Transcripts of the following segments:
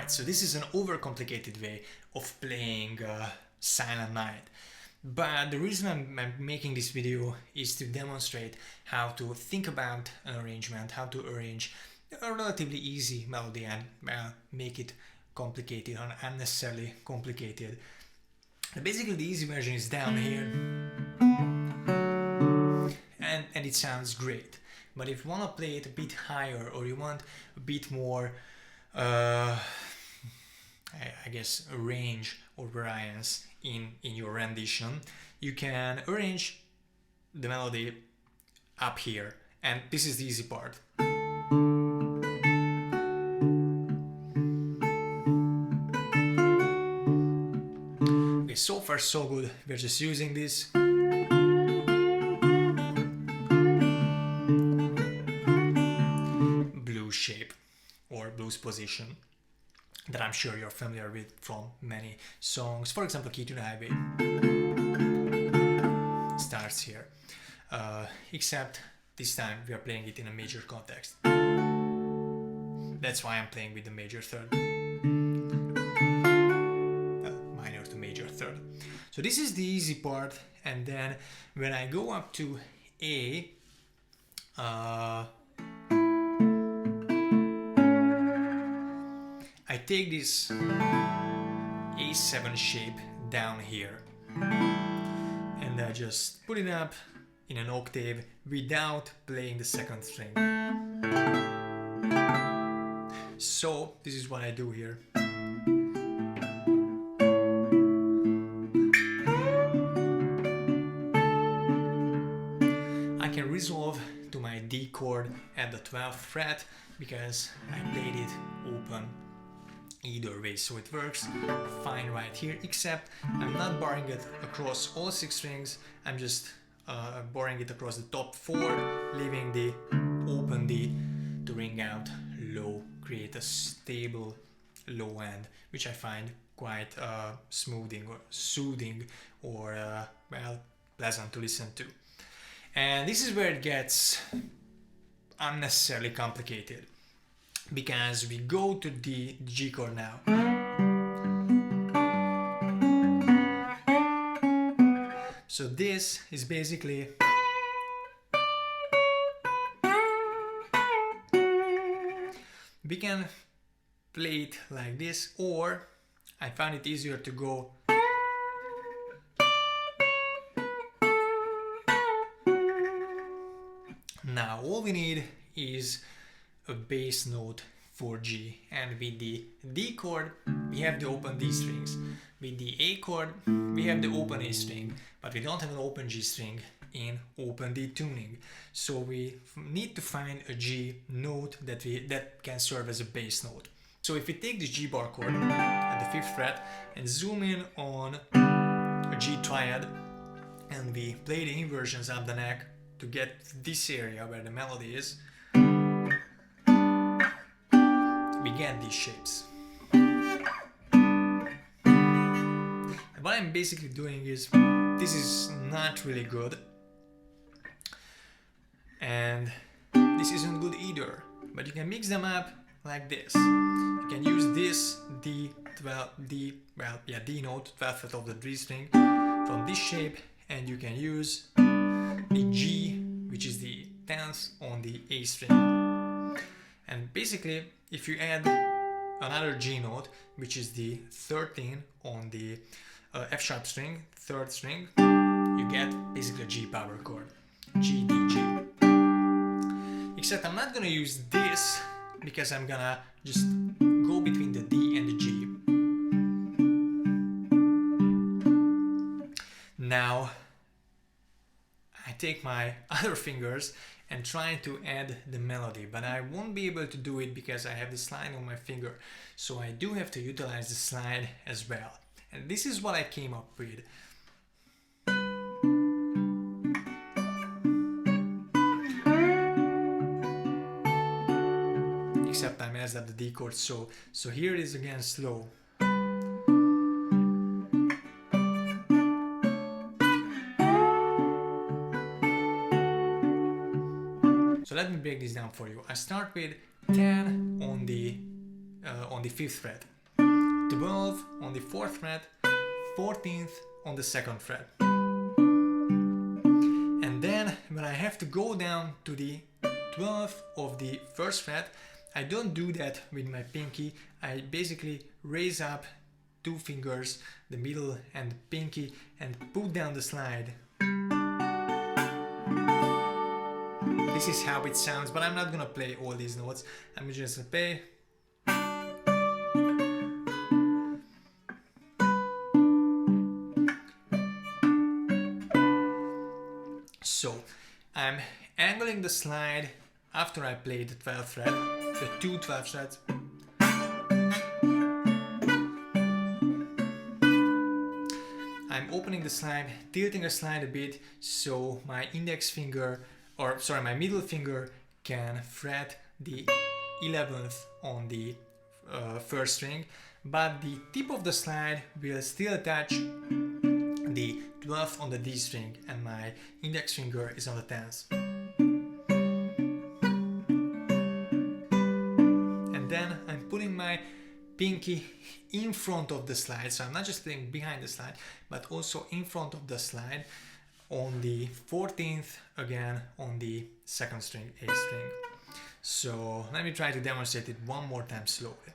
Alright, so this is an overcomplicated way of playing Silent Night. But the reason I'm making this video is to demonstrate how to think about an arrangement, how to arrange a relatively easy melody and make it complicated or unnecessarily complicated. Basically, the easy version is down here, and it sounds great. But if you want to play it a bit higher, or you want a bit more, I guess, a range or variance in your rendition, you can arrange the melody up here, and this is the easy part. Okay, so far so good. We're just using this. Blues shape or blues position that I'm sure you're familiar with from many songs. For example, Key to the Highway starts here, except this time we are playing it in a major context. That's why I'm playing with the major third, minor to major third. So this is the easy part, and then when I go up to A, I take this A7 shape down here and I just put it up in an octave without playing the second string. So this is what I do here. I can resolve to my D chord at the 12th fret because I played it open either way, so it works fine right here, except I'm not barring it across all 6 strings. I'm just barring it across the top 4, leaving the open D to ring out low, create a stable low end, which I find quite soothing or well, pleasant to listen to. And this is where it gets unnecessarily complicated, because we go to the G chord now. So this is basically we can play it like this, or I found it easier to go now. All we need is a bass note for G, and with the D chord we have the open D strings, with the A chord we have the open A string, but we don't have an open G string in open D tuning, so we need to find a G note that can serve as a bass note. So if we take the G bar chord at the 5th fret and zoom in on a G triad, and we play the inversions up the neck to get this area where the melody is, we get these shapes. And what I'm basically doing is, this is not really good, and this isn't good either, but you can mix them up like this. You can use this D note, 12th fret of the D string, from this shape, and you can use the G, which is the 10th on the A string. And basically, if you add another G note, which is the 13 on the F sharp string, 3rd string, you get basically a G power chord, G, D, G. Except I'm not gonna use this, because I'm gonna just go between the D and the G. Now, I take my other fingers and try to add the melody, but I won't be able to do it because I have the slide on my finger, so I do have to utilize the slide as well. And this is what I came up with. Except I messed up the D chord, so here it is again slow. So let me break this down for you. I start with 10 on the 5th fret. 12th on the 4th fret, 14th on the 2nd fret. And then when I have to go down to the 12th of the 1st fret, I don't do that with my pinky. I basically raise up 2 fingers, the middle and the pinky, and put down the slide. This is how it sounds, but I'm not gonna play all these notes. I'm just gonna play. So I'm angling the slide after I play the 12th fret, the 2 12th frets. I'm opening the slide, tilting the slide a bit so my index finger, or sorry, my middle finger can fret the 11th on the 1st string, but the tip of the slide will still touch the 12th on the D string and my index finger is on the 10th. And then I'm putting my pinky in front of the slide, so I'm not just playing behind the slide, but also in front of the slide on the 14th, again on the 2nd string, A string. So let me try to demonstrate it one more time slowly.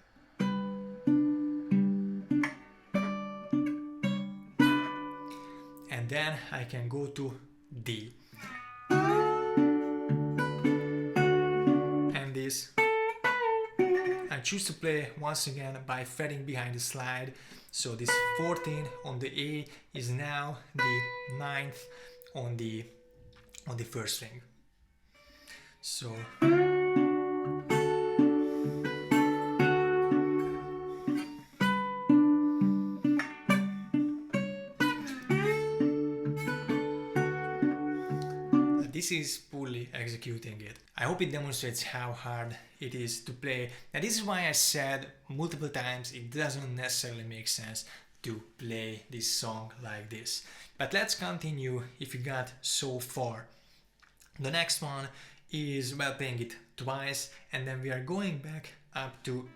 And then I can go to D. And this, I choose to play once again by fretting behind the slide. So this 14 on the A is now the 9th on the 1st string. So this is poorly executing it. I hope it demonstrates how hard it is to play. Now this is why I said multiple times it doesn't necessarily make sense to play this song like this. But let's continue if you got so far. The next one is, well, playing it twice, and then we are going back up to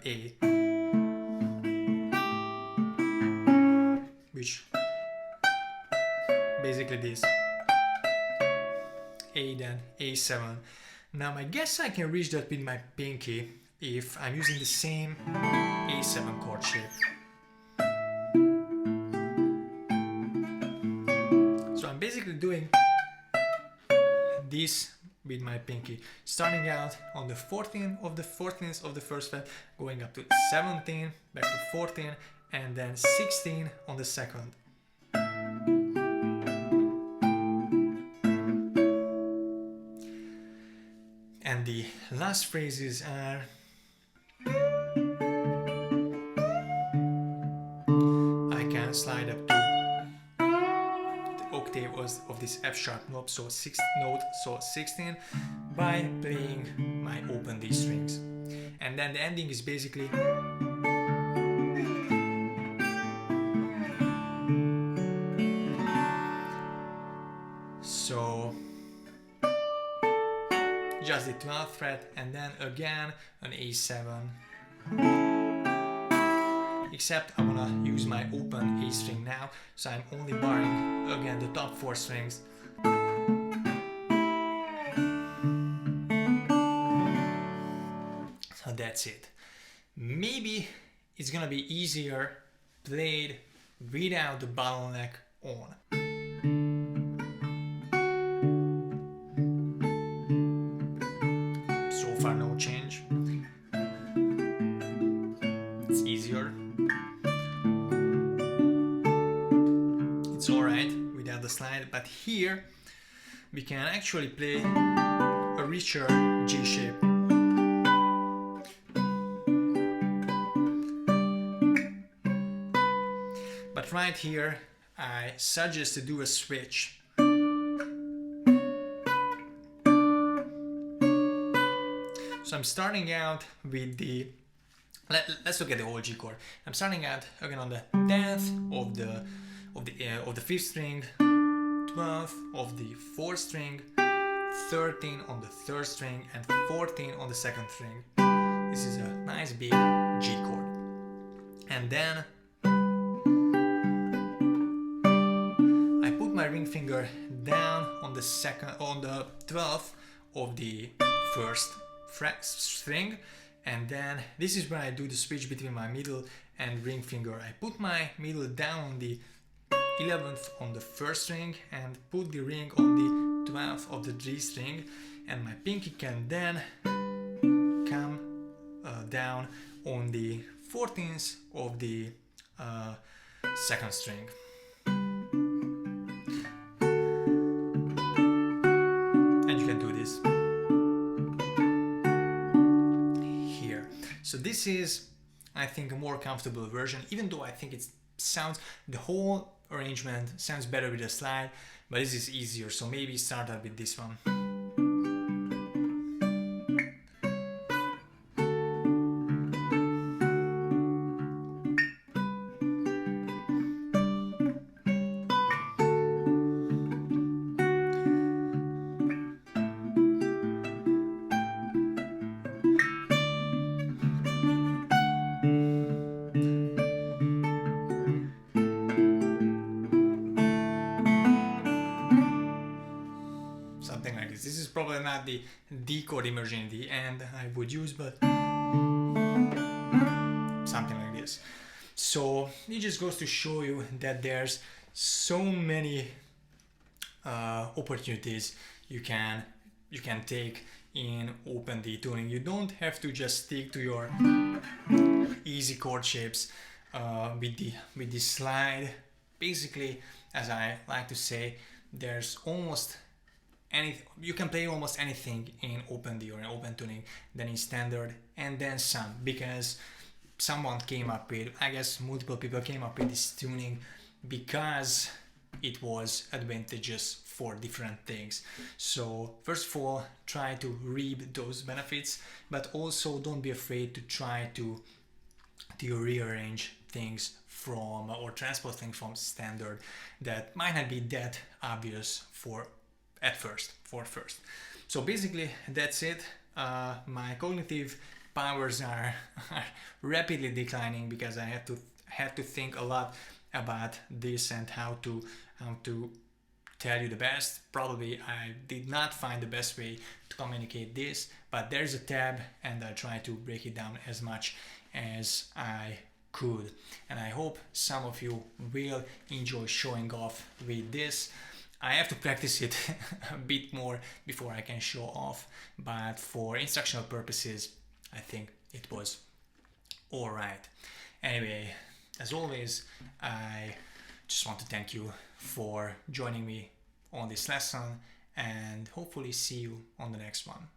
A, which basically this. A, then A7. Now I guess I can reach that with my pinky if I'm using the same A7 chord shape. So I'm basically doing this with my pinky, starting out on the 14th of the 14th of the 1st fret, going up to 17, back to 14, and then 16 on the 2nd. And the last phrases are I can slide up to the octave of this F sharp note, so 16, by playing my open D strings. And then the ending is basically so just the 12th fret and then again an A7, except I'm gonna use my open A string now, so I'm only barring again the top 4 strings. So that's it. Maybe it's gonna be easier played without the bottleneck on. So far no change. It's easier. It's alright without the slide, but here we can actually play a richer G shape. But right here I suggest to do a switch. So I'm starting out with the, let's look at the whole G chord. I'm starting out again on the 10th of the 5th string, 12th of the 4th string, 13 on the 3rd string, and 14 on the 2nd string. This is a nice big G chord. and then I put my ring finger down on the 12th of the first string, and then this is when I do the switch between my middle and ring finger. I put my middle down on the 11th on the first string and put the ring on the 12th of the G string, and my pinky can then come down on the 14th of the second string. And you can do this here. So this is, I think, a more comfortable version, even though I think the whole arrangement sounds better with a slide, but this is easier, so maybe start out with this one. Something like this. This is probably not the D chord immersion in the end I would use, but something like this. So it just goes to show you that there's so many opportunities you can take in open D tuning. You don't have to just stick to your easy chord shapes with the slide. Basically, as I like to say, there's almost you can play almost anything in open D or in open tuning than in standard, and then some, because someone came up with, I guess multiple people came up with this tuning because it was advantageous for different things. So first of all, try to reap those benefits, but also don't be afraid to try to rearrange things from or transpose things from standard that might not be that obvious at first. So basically that's it. My cognitive powers are rapidly declining because I had to think a lot about this and how to tell you the best. Probably I did not find the best way to communicate this, but there's a tab and I try to break it down as much as I could, and I hope some of you will enjoy showing off with this. I have to practice it a bit more before I can show off, but for instructional purposes I think it was alright. Anyway, as always, I just want to thank you for joining me on this lesson, and hopefully see you on the next one.